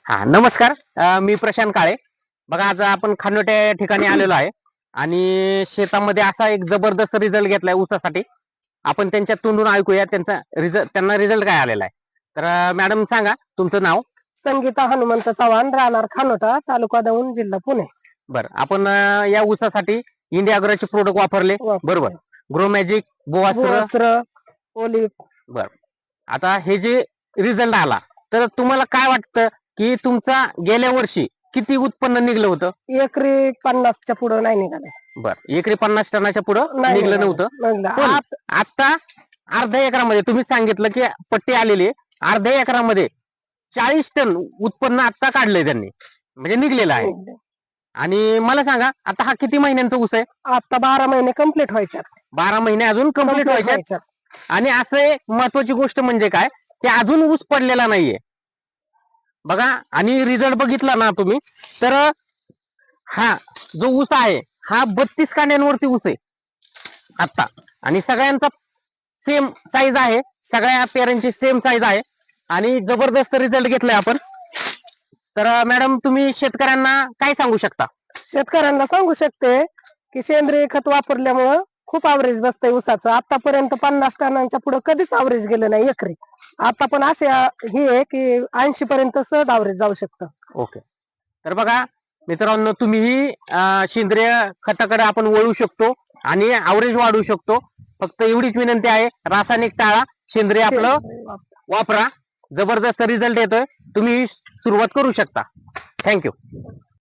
हा नमस्कार. मी प्रशांत काळे. बघा आज आपण खानोटे या ठिकाणी आलेलो आहे आणि शेतामध्ये असा एक जबरदस्त रिझल्ट घेतलाय ऊसासाठी. आपण त्यांच्या तोंडून ऐकूया त्यांचा त्यांना रिझल्ट काय आलेला आहे. तर मॅडम सांगा तुमचं नाव. संगीता हनुमंत चव्हाण, राहणार खानोटा, तालुका दौंड, जिल्हा पुणे. बरं आपण या ऊसासाठी इंडिया अग्रोचे प्रोडक्ट वापरले बरोबर. ग्रो मॅजिक, बोवास्त्र. ओलिव्ह. बर आता हे जे रिझल्ट आला तर तुम्हाला काय वाटतं की तुमचा गेल्या वर्षी किती उत्पन्न निघलं होतं? एकरी 50च्या पुढे नाही निघाले. बर एकरी 50 टनाच्या पुढे नाही निघलं निघाले. नव्हतं. निघालं. पण आता अर्ध्या एकरामध्ये तुम्ही सांगितलं की पट्टी आलेली आहे. अर्ध्या एकरामध्ये 40 टन उत्पन्न आता काढलंय त्यांनी, म्हणजे निघलेलं आहे. आणि मला सांगा आता हा किती महिन्यांचा ऊस आहे? आता 12 महिने कंप्लीट व्हायच्यात. 12 महिने अजून कंप्लीट व्हायचे. आणि असं एक महत्वाची गोष्ट म्हणजे काय, ते अजून ऊस पडलेला नाहीये बघा. आणि रिझल्ट बघितला ना तुम्ही तर हा जो ऊस आहे हा 32 कांड्यांवरती ऊस आहे आता. आणि सगळ्यांचा सेम साईज आहे, सगळ्या पेरांची सेम साईज आहे आणि जबरदस्त रिझल्ट घेतलाय आपण. तर मॅडम तुम्ही शेतकऱ्यांना काय सांगू शकता? शेतकऱ्यांना सांगू शकते की सेंद्रिय खत वापरल्यामुळं खूप अवरेज बसतंय ऊसाचं. आतापर्यंत 50 टनांच्या पुढे कधीच अवरेज गेलं नाही एकरी. आता पण असे ही आहे की 80 पर्यंत सहज अवरेज जाऊ शकतं. ओके. तर बघा मित्रांनो, तुम्हीही सेंद्रिय खताकडे आपण वळू शकतो आणि अवरेज वाढवू शकतो. फक्त एवढीच विनंती आहे, रासायनिक टाळा, सेंद्रिय आपलं वापरा. जबरदस्त रिझल्ट येतोय, तुम्ही सुरुवात करू शकता. थँक्यू.